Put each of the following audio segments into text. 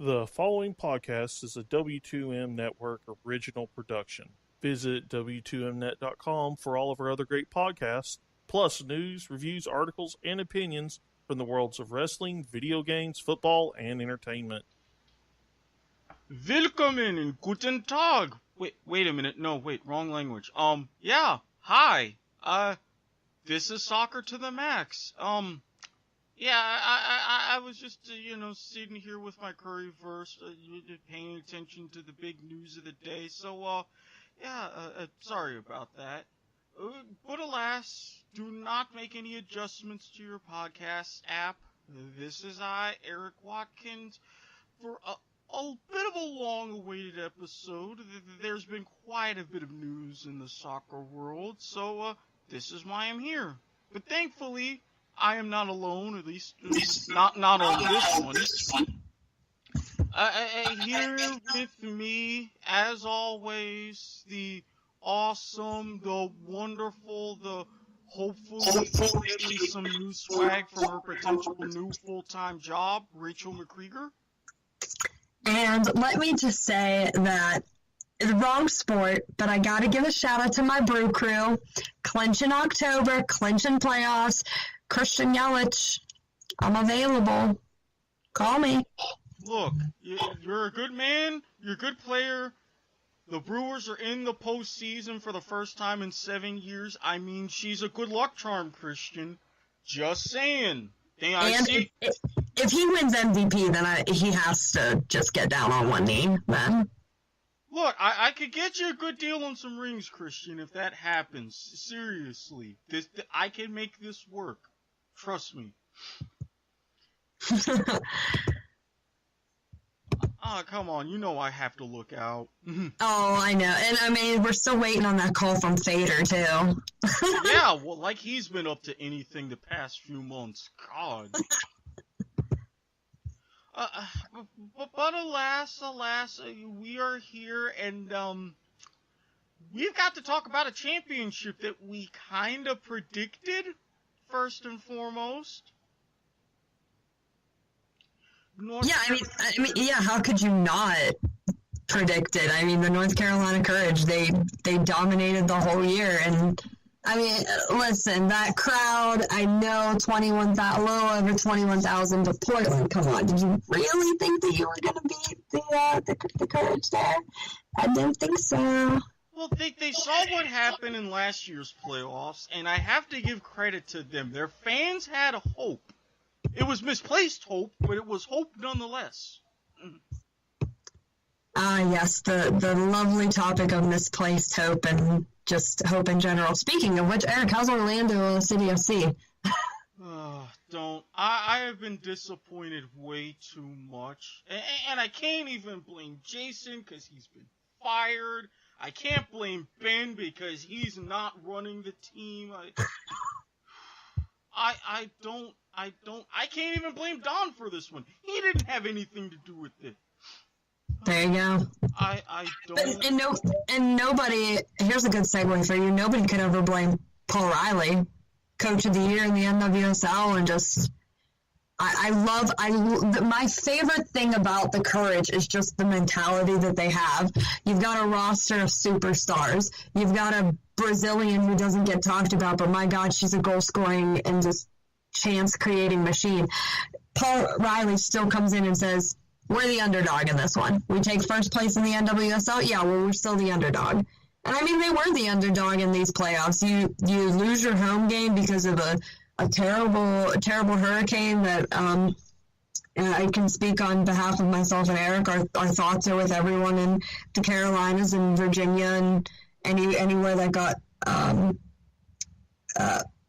The following podcast is a W2M Network original production. Visit W2Mnet.com for all of our other great podcasts, plus news, reviews, articles, and opinions from the worlds of wrestling, video games, football, and entertainment. Willkommen and guten Tag. Wait a minute. No, wait, wrong language. Yeah, hi. This is Soccer to the Max. Yeah, I was just, sitting here with my Curryverse, paying attention to the big news of the day. So, sorry about that. But alas, do not make any adjustments to your podcast app. This is I, Erik Watkins, for a bit of a long-awaited episode. There's been quite a bit of news in the soccer world, so this is why I'm here. But thankfully, I am not alone, at least not on this one. Here with me, as always, the awesome, the wonderful, the hopefully at least some new swag from her potential new full-time job, Rachel McCreeger. And let me just say that the wrong sport, but I gotta give a shout out to my brew crew. Clinching October, clinching playoffs. Christian Yelich, I'm available. Call me. Look, you're a good man. You're a good player. The Brewers are in the postseason for the first time in 7 years. I mean, she's a good luck charm, Christian. Just saying. If he wins MVP, then he has to just get down on one knee, then. Look, I could get you a good deal on some rings, Christian, if that happens. Seriously. I can make this work. Trust me. Oh, come on. You know I have to look out. Oh, I know. And, I mean, we're still waiting on that call from Fader, too. Yeah, well, like he's been up to anything the past few months. God. But alas, we are here, and we've got to talk about a championship that we kind of predicted, first and foremost. How could you not predict it? I mean, the North Carolina Courage, they dominated the whole year, and I mean, listen, that crowd, I know, a little over 21,000 to Portland. Come on, did you really think that you were going to beat the Courage there? I didn't think so. Well, they saw what happened in last year's playoffs, and I have to give credit to them. Their fans had a hope. It was misplaced hope, but it was hope nonetheless. Yes, the lovely topic of misplaced hope and just hope in general. Speaking of which, Eric, how's Orlando City FC? Don't. I have been disappointed way too much. And I can't even blame Jason because he's been fired. I can't blame Ben because he's not running the team. I can't even blame Don for this one. He didn't have anything to do with it. There you go. I don't. And nobody, here's a good segue for you, nobody could ever blame Paul Riley, Coach of the Year in the NWSL, and just, my favorite thing about the Courage is just the mentality that they have. You've got a roster of superstars. You've got a Brazilian who doesn't get talked about, but my God, she's a goal-scoring and just chance-creating machine. Paul Riley still comes in and says, we're the underdog in this one. We take first place in the NWSL? Yeah, well, we're still the underdog. And I mean, they were the underdog in these playoffs. You lose your home game because of a terrible hurricane that I can speak on behalf of myself and Eric. Our thoughts are with everyone in the Carolinas and Virginia and anywhere that got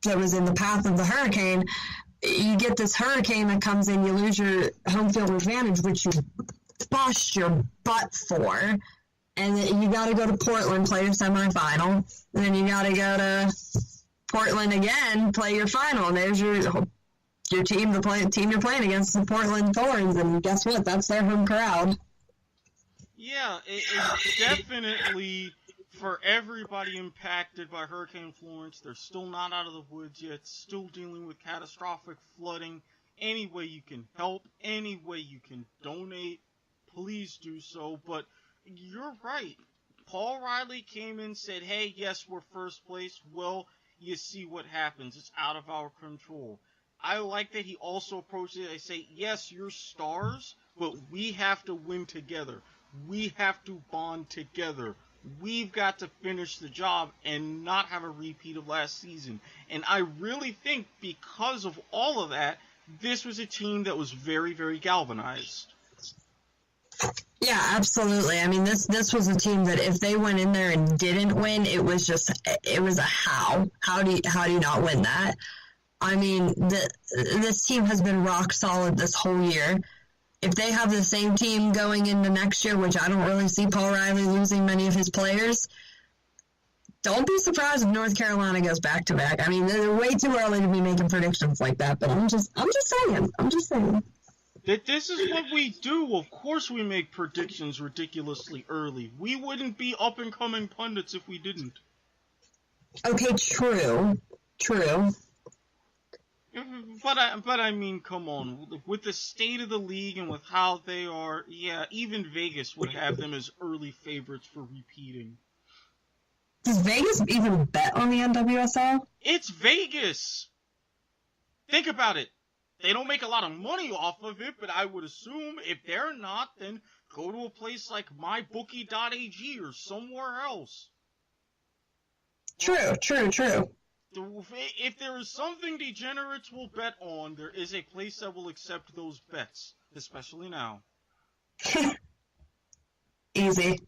that was in the path of the hurricane. You get this hurricane that comes in, you lose your home field advantage, which you bust your butt for, and then you got to go to Portland, play your semifinal, and then you got to go to Portland again, play your final, and there's your team, team you're playing against, the Portland Thorns, and guess what? That's their home crowd. Yeah, it's definitely, for everybody impacted by Hurricane Florence, they're still not out of the woods yet, still dealing with catastrophic flooding. Any way you can help, any way you can donate, please do so. But you're right. Paul Riley came in and said, hey, yes, we're first place. Well, you see what happens. It's out of our control. I like that he also approached it. I say, yes, you're stars, but we have to win together. We have to bond together. We've got to finish the job and not have a repeat of last season. And I really think because of all of that, this was a team that was very, very galvanized. Yeah, absolutely. I mean, this was a team that if they went in there and didn't win, it was a how. How do you not win that? I mean, this team has been rock solid this whole year. If they have the same team going into next year, which I don't really see Paul Riley losing many of his players, don't be surprised if North Carolina goes back-to-back. I mean, they're way too early to be making predictions like that, but I'm just saying. This is what we do. Of course we make predictions ridiculously early. We wouldn't be up-and-coming pundits if we didn't. Okay, true. But I mean, come on. With the state of the league and with how they are, yeah, even Vegas would have them as early favorites for repeating. Does Vegas even bet on the NWSL? It's Vegas! Think about it. They don't make a lot of money off of it, but I would assume if they're not, then go to a place like mybookie.ag or somewhere else. True. If there is something degenerates will bet on, there is a place that will accept those bets, especially now. Easy.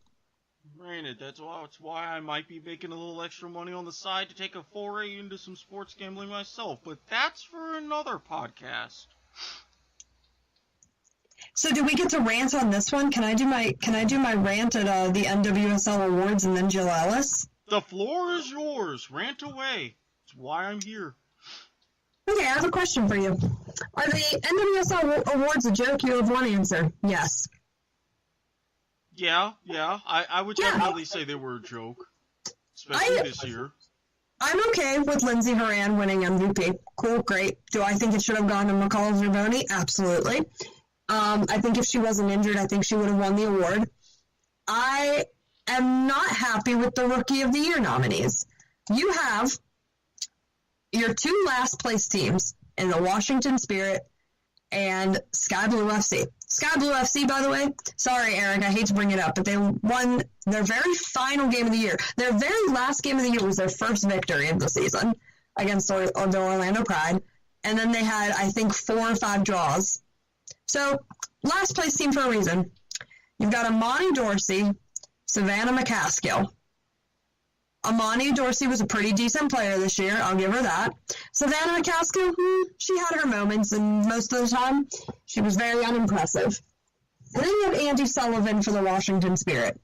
Granted, that's why I might be making a little extra money on the side to take a foray into some sports gambling myself, but that's for another podcast. So do we get to rant on this one? Can I do my rant at the NWSL Awards and then Jill Ellis? The floor is yours. Rant away. That's why I'm here. Okay, I have a question for you. Are the NWSL Awards a joke? You have one answer. Yes. Yeah. I would definitely say they were a joke. Especially this year. I'm okay with Lindsey Horan winning MVP. Cool, great. Do I think it should have gone to McCall Zerboni? Absolutely. I think if she wasn't injured, I think she would have won the award. I am not happy with the Rookie of the Year nominees. You have your two last place teams in the Washington Spirit and Sky Blue FC. Sky Blue FC, by the way, sorry, Eric, I hate to bring it up, but they won their very final game of the year. Their very last game of the year was their first victory of the season against the Orlando Pride. And then they had, I think, 4 or 5 draws. So, last place team for a reason. You've got Amani Dorsey, Savannah McCaskill. Amani Dorsey was a pretty decent player this year, I'll give her that. Savannah McCaskill, she had her moments, and most of the time, she was very unimpressive. And then you have Andy Sullivan for the Washington Spirit,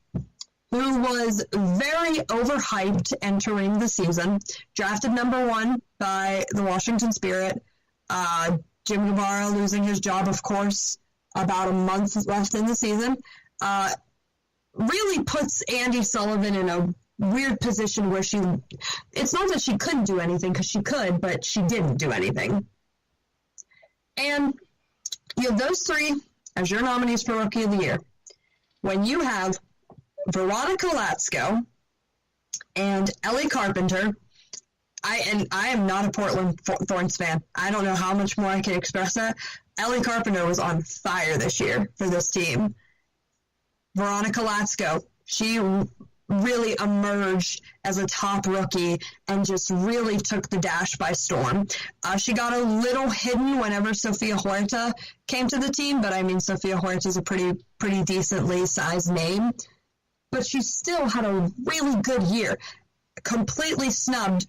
who was very overhyped entering the season, drafted number 1 by the Washington Spirit. Jim Guevara losing his job, of course, about a month left in the season, really puts Andy Sullivan in a weird position where it's not that she couldn't do anything, because she could, but she didn't do anything. And you have those 3 as your nominees for Rookie of the Year. When you have Veronica Latsko and Ellie Carpenter, I am not a Portland Thorns fan. I don't know how much more I can express that. Ellie Carpenter was on fire this year for this team. Veronica Latsko, she really emerged as a top rookie and just really took the dash by storm. She got a little hidden whenever Sofia Huerta came to the team, but I mean, Sofia Huerta is a pretty decently sized name. But she still had a really good year. Completely snubbed.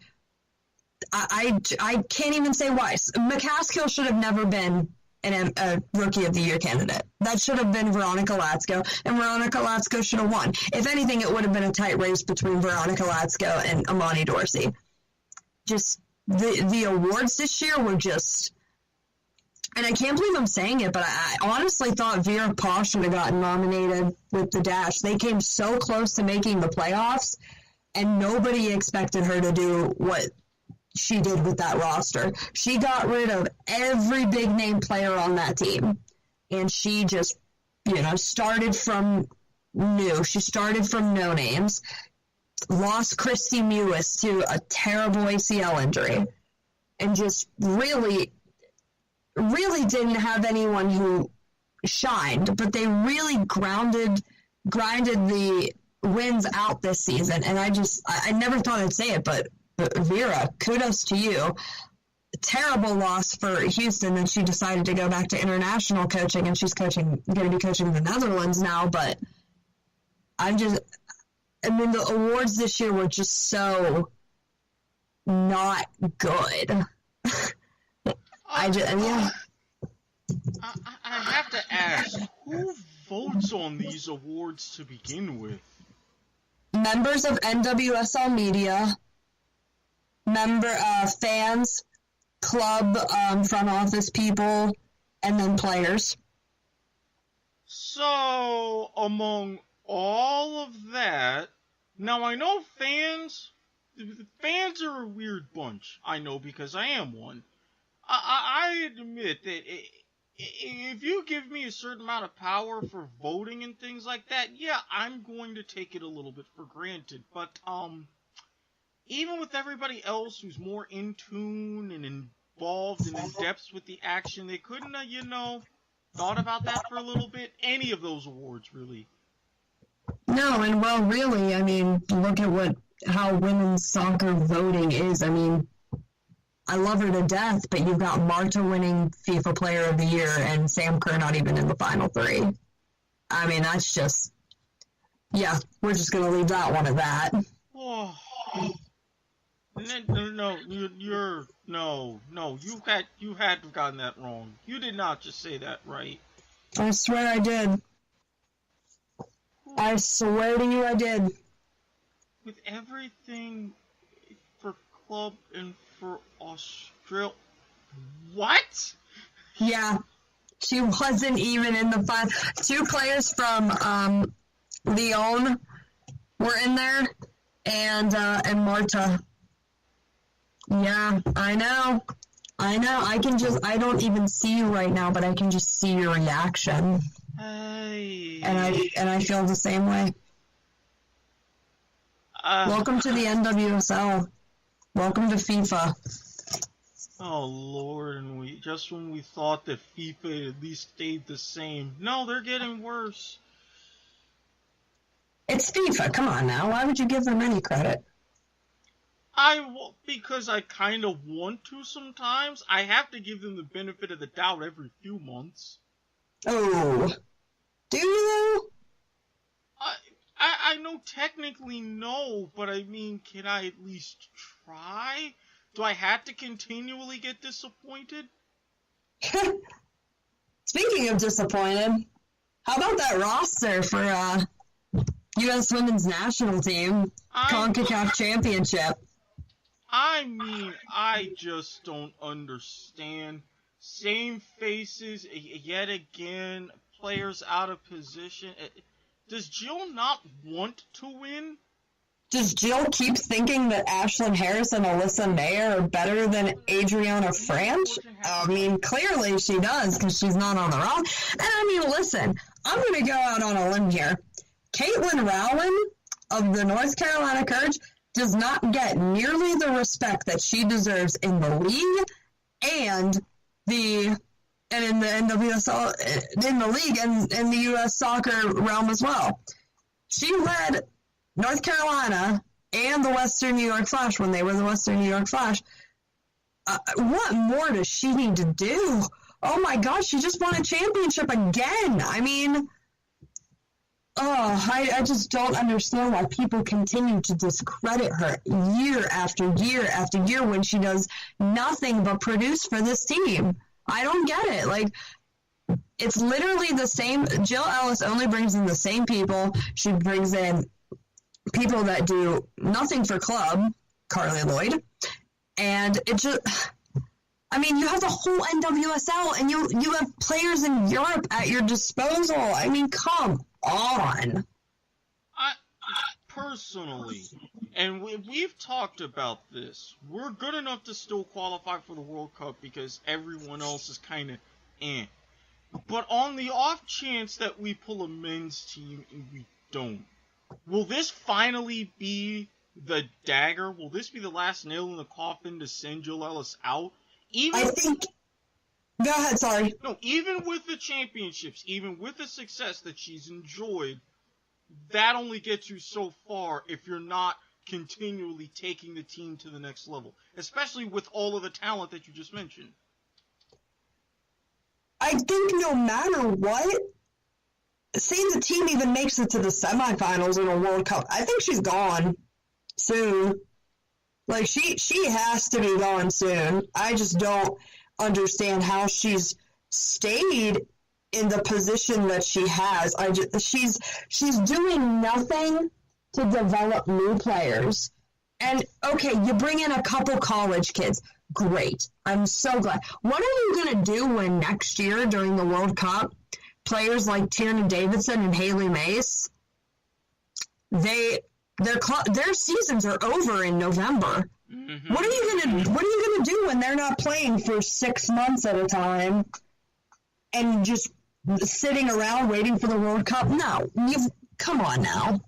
I can't even say why. McCaskill should have never been a Rookie of the Year candidate. That should have been Veronica Latsko, and Veronica Latsko should have won. If anything, it would have been a tight race between Veronica Latsko and Amani Dorsey. Just the awards this year were just, and I can't believe I'm saying it, but I honestly thought Vera Pauw should have gotten nominated with the Dash. They came so close to making the playoffs, and nobody expected her to do what she did with that roster. She got rid of every big name player on that team, and she just started from new. She started from no names. Lost Christy Mewis to a terrible ACL injury. And just really, really didn't have anyone who shined. But they really grinded the wins out this season. And I never thought I'd say it, but Vera, kudos to you. Terrible loss for Houston, and she decided to go back to international coaching, and she's going to be coaching the Netherlands now. But the awards this year were just so not good. I have to ask, who votes on these awards to begin with? Members of NWSL media, fans, club front office people, and then players. So, among all of that, now I know fans are a weird bunch. I know because I am one. I admit that if you give me a certain amount of power for voting and things like that, yeah, I'm going to take it a little bit for granted. But, even with everybody else who's more in tune and involved and in depth with the action, they couldn't have, thought about that for a little bit. Any of those awards, really. No, and well, really, look at how women's soccer voting is. I love her to death, but you've got Marta winning FIFA Player of the Year and Sam Kerr not even in the final three. That's just, yeah, we're just going to leave that one at that. Oh. No, you had gotten that wrong. You did not just say that right. I swear I did. I swear to you I did. With everything for club and for Australia. What? Yeah. She wasn't even in the final. 2 players from Lyon were in there, and Marta. Yeah, I know. I don't even see you right now, but I can just see your reaction. Hey. And I feel the same way. Welcome to the NWSL. Welcome to FIFA. Oh Lord, and when we thought that FIFA at least stayed the same. No, they're getting worse. It's FIFA, come on now. Why would you give them any credit? Because I kind of want to sometimes. I have to give them the benefit of the doubt every few months. Oh. Do you? I know technically no, but can I at least try? Do I have to continually get disappointed? Speaking of disappointed, how about that roster for U.S. Women's National Team? CONCACAF Championship. I just don't understand. Same faces, yet again, players out of position. Does Jill not want to win? Does Jill keep thinking that Ashlyn Harris and Alyssa Mayer are better than Adriana Franch? Clearly she does, because she's not on the roster. And listen, I'm going to go out on a limb here. Caitlin Rowland of the North Carolina Courage does not get nearly the respect that she deserves in the league and in the NWSL, in the league and in the U.S. soccer realm as well. She led North Carolina and the Western New York Flash when they were the Western New York Flash. What more does she need to do? Oh my gosh, she just won a championship again. I just don't understand why people continue to discredit her year after year after year when she does nothing but produce for this team. I don't get it. It's literally the same. Jill Ellis only brings in the same people. She brings in people that do nothing for club, Carly Lloyd, and it just, you have the whole NWSL, and you have players in Europe at your disposal. Come on. Personally, and we've talked about this, we're good enough to still qualify for the World Cup because everyone else is kind of eh. But on the off chance that we pull a men's team and we don't, will this finally be the dagger? Will this be the last nail in the coffin to send Jill Ellis out? I think... Go ahead, sorry. No, even with the championships, even with the success that she's enjoyed, that only gets you so far if you're not continually taking the team to the next level, especially with all of the talent that you just mentioned. I think no matter what, say the team even makes it to the semifinals in a World Cup, I think she's gone soon. Like, she has to be gone soon. I just don't understand how she's stayed in the position that she has. She's doing nothing to develop new players. And, okay, you bring in a couple college kids. Great. I'm so glad. What are you going to do when next year during the World Cup, players like Tierna Davidson and Haley Mace, their seasons are over in November. Mm-hmm. What are you gonna do when they're not playing for 6 months at a time and just sitting around waiting for the World Cup? No, come on now.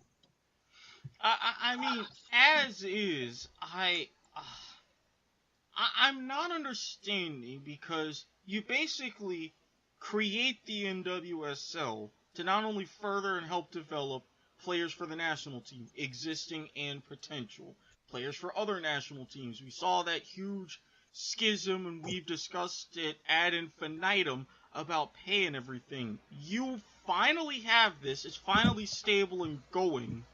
I mean, as is, I'm not understanding, because you basically create the NWSL to not only further and help develop players for the national team, existing and potential, players for other national teams. We saw that huge schism, and we've discussed it ad infinitum about pay and everything. You finally have this. It's finally stable and going,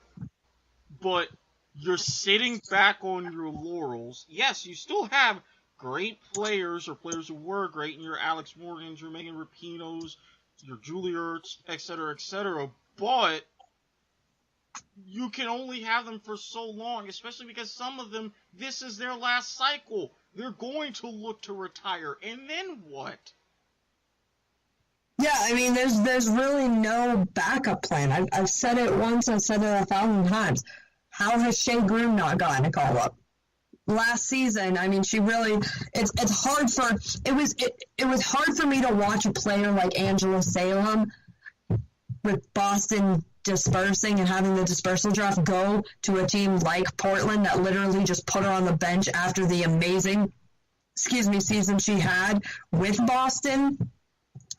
but you're sitting back on your laurels. Yes, you still have great players, or players who were great, in your Alex Morgans, your Megan Rapinos, your Julie Ertz, etc., but you can only have them for so long, especially because some of them, this is their last cycle. They're going to look to retire, and then what? Yeah, I mean, there's really no backup plan. I've said it once, I've said it 1,000 times. How has Shea Groom not gotten a call-up? Last season, I mean, she really, it was hard for me to watch a player like Angela Salem with Boston dispersing and having the dispersal draft go to a team like Portland that literally just put her on the bench after the amazing, season she had with Boston,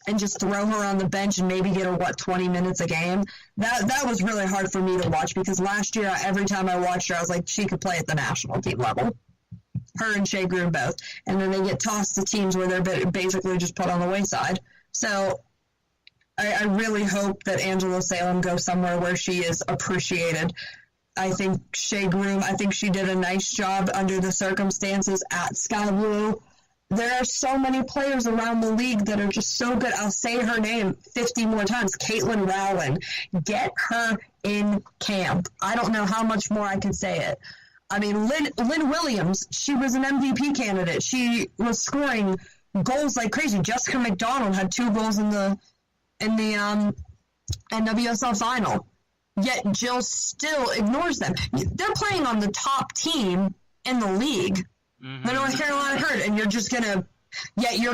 and just throw her on the bench and maybe get her, 20 minutes a game. That was really hard for me to watch, because last year, every time I watched her, I was like, she could play at the national team level. Her and Shea Groom both. And then they get tossed to teams where they're basically just put on the wayside. So I really hope that Angela Salem goes somewhere where she is appreciated. I think Shea Groom, she did a nice job under the circumstances at Sky Blue. There are so many players around the league that are just so good. I'll say her name 50 more times. Caitlin Rowan. Get her in camp. I don't know how much more I can say it. I mean, Lynn Williams, she was an MVP candidate. She was scoring goals like crazy. Jessica McDonald had 2 goals in the NWSL final. Yet Jill still ignores them. They're playing on the top team in the league. Mm-hmm. The North Carolina Herd, and you're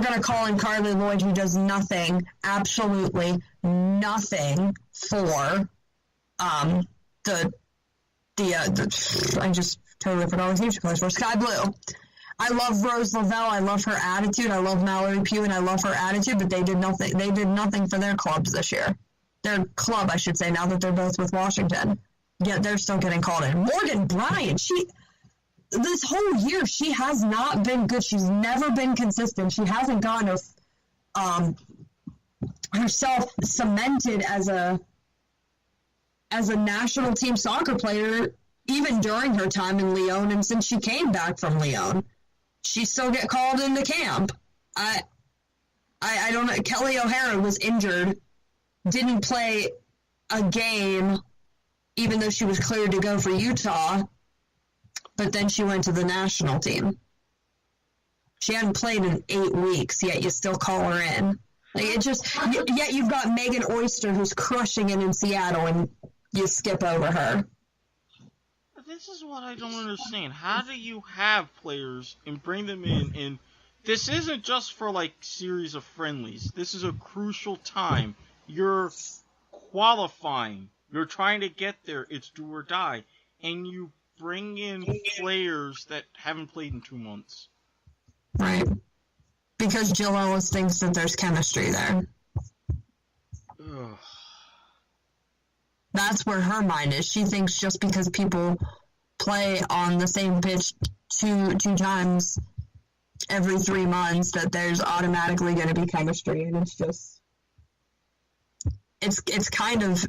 gonna call in Carly Lloyd, who does nothing, absolutely nothing for I just totally forgot what team she plays for. Sky Blue. I love Rose Lavelle. I love her attitude. I love Mallory Pugh, and I love her attitude. But they did nothing. They did nothing for their clubs this year. Their club, I should say, now that they're both with Washington. Yet they're still getting called in. Morgan Bryant. This whole year, she has not been good. She's never been consistent. She hasn't gotten herself cemented as a national team soccer player, even during her time in Lyon, and since she came back from Lyon. She still get called into camp. I don't know. Kelly O'Hara was injured, didn't play a game, even though she was cleared to go for Utah. But then she went to the national team. She hadn't played in 8 weeks, yet you still call her in. Yet you've got Megan Oyster, who's crushing it in Seattle, and you skip over her. This is what I don't understand. How do you have players and bring them in, and this isn't just for, like, series of friendlies. This is a crucial time. You're qualifying. You're trying to get there. It's do or die. And you bring in players that haven't played in 2 months. Right. Because Jill Ellis thinks that there's chemistry there. Ugh. That's where her mind is. She thinks just because people play on the same pitch two times every 3 months that there's automatically going to be chemistry, and it's just it's kind of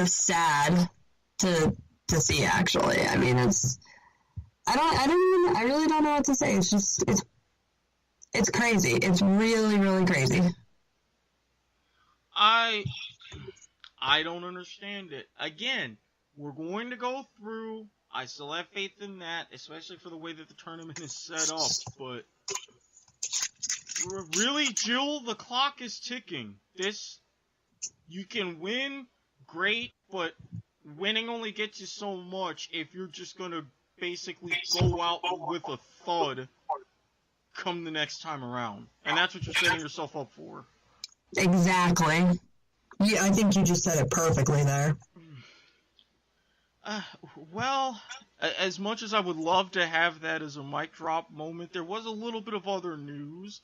sad to see, actually. I mean, I really don't know what to say. It's just it's crazy. It's really, really crazy. I don't understand it. Again, we're going to go through. I still have faith in that, especially for the way that the tournament is set up. But really, Jill, the clock is ticking. You can win, great, but winning only gets you so much if you're just going to basically go out with a thud come the next time around. And that's what you're setting yourself up for. Exactly. Yeah, I think you just said it perfectly there. Well, as much as I would love to have that as a mic drop moment, there was a little bit of other news.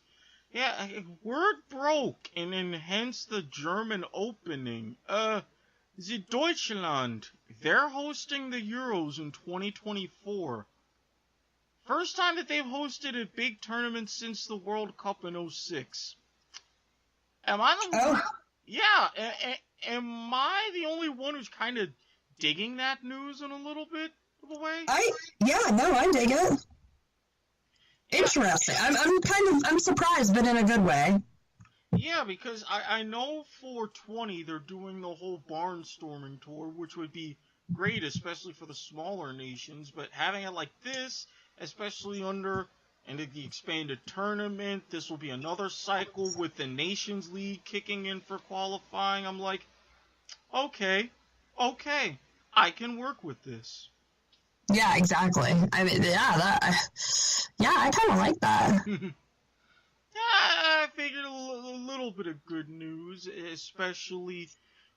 Yeah, word broke, and hence the German opening. The Deutschland, they're hosting the Euros in 2024. First time that they've hosted a big tournament since the World Cup in 2006. Am I the one? Yeah, am I the only one who's kind of digging that news in a little bit of a way? I dig it. Interesting. I'm surprised, but in a good way. Yeah, because I know for 20 they're doing the whole barnstorming tour, which would be great, especially for the smaller nations, but having it like this, especially under and the expanded tournament, this will be another cycle with the Nations League kicking in for qualifying. I'm like, okay, I can work with this. Yeah, exactly. I mean, I kind of like that. I figured a little bit of good news, especially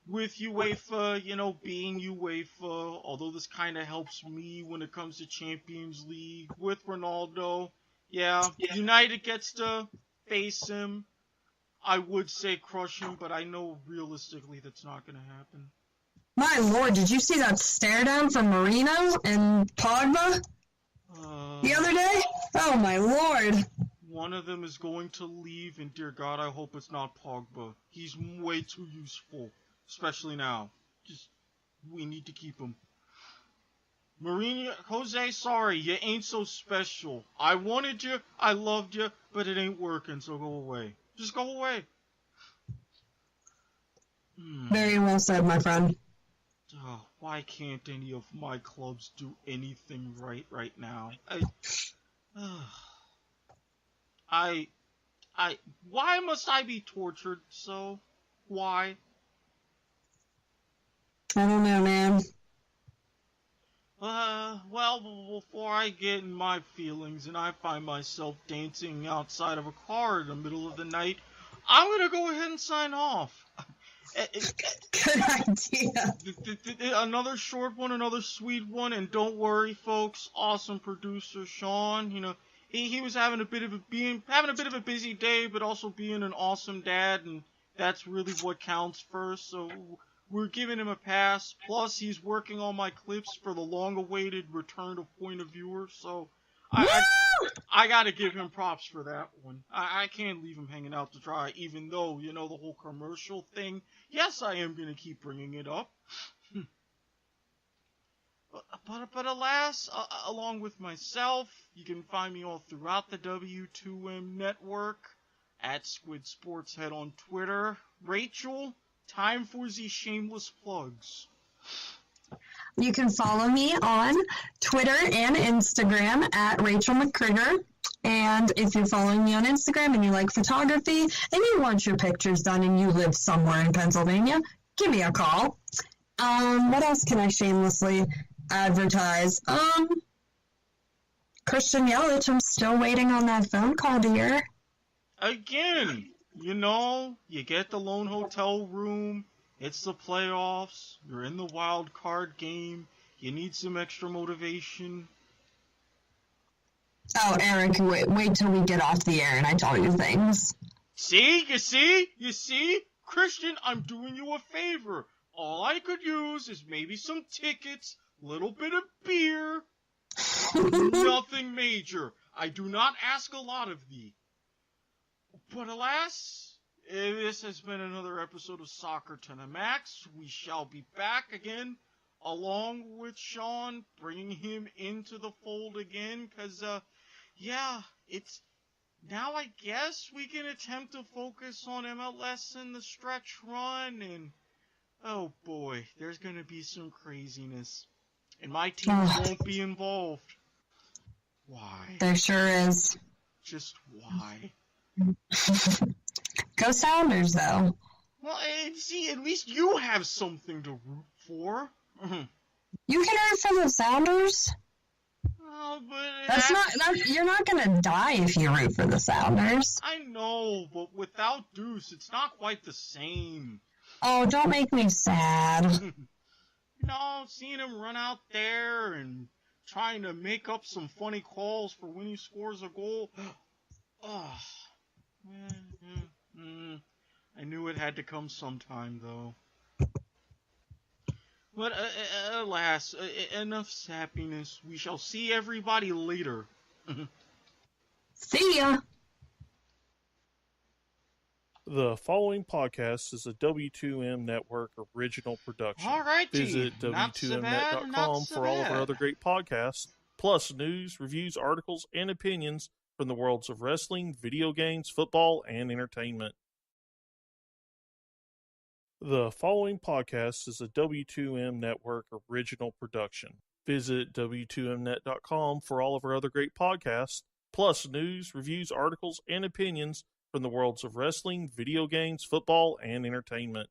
with UEFA, being UEFA, although this kind of helps me when it comes to Champions League with Ronaldo. Yeah, United gets to face him. I would say crush him, but I know realistically that's not going to happen. My lord, did you see that stare down from Marino and Pogba the other day? Oh my lord. One of them is going to leave, and dear God, I hope it's not Pogba. He's way too useful, especially now. We need to keep him. Mourinho, Jose, sorry, you ain't so special. I wanted you, I loved you, but it ain't working, so go away. Just go away. Very well said, my friend. Oh, why can't any of my clubs do anything right now? Why must I be tortured so? Why? I don't know, man. Well, before I get in my feelings and I find myself dancing outside of a car in the middle of the night, I'm gonna go ahead and sign off. Good idea. Another short one, another sweet one, and don't worry, folks. Awesome producer Sean, he was having a bit of a busy day, but also being an awesome dad, and that's really what counts first. So we're giving him a pass. Plus, he's working on my clips for the long-awaited return of Point of Viewer. So I gotta give him props for that one. I can't leave him hanging out to dry, even though, the whole commercial thing. Yes, I am gonna keep bringing it up. But alas, along with myself, you can find me all throughout the W2M network, at Squid Sports Head on Twitter. Rachel, time for the shameless plugs. You can follow me on Twitter and Instagram at Rachel McCrigger. And if you're following me on Instagram and you like photography and you want your pictures done and you live somewhere in Pennsylvania, give me a call. What else can I shamelessly advertise? Christian Yelich, I'm still waiting on that phone call, dear. Again, you get the lone hotel room. It's the playoffs. You're in the wild card game. You need some extra motivation. Oh, Eric, wait till we get off the air and I tell you things. See? You see? Christian, I'm doing you a favor. All I could use is maybe some tickets, little bit of beer. Nothing major. I do not ask a lot of thee. But alas, this has been another episode of Soccer to the Max. We shall be back again, along with Sean, bringing him into the fold again, because, it's... Now I guess we can attempt to focus on MLS and the stretch run, and... Oh boy, there's gonna be some craziness. And my team won't be involved. Why? There sure is. Just why? Go Sounders, though. Well, see, at least you have something to root for. You can root for the Sounders. Oh, but You're not gonna die if you root for the Sounders. I know, but without Deuce, it's not quite the same. Oh, don't make me sad. Seeing him run out there and trying to make up some funny calls for when he scores a goal. I knew it had to come sometime, though. But alas, enough sappiness. We shall see everybody later. See ya! The following podcast is a W2M Network original production. All right, visit W2Mnet.com for all of our other great podcasts, plus news, reviews, articles, and opinions from the worlds of wrestling, video games, football, and entertainment. The following podcast is a W2M Network original production. Visit W2Mnet.com for all of our other great podcasts, plus news, reviews, articles, and opinions from the worlds of wrestling, video games, football, and entertainment.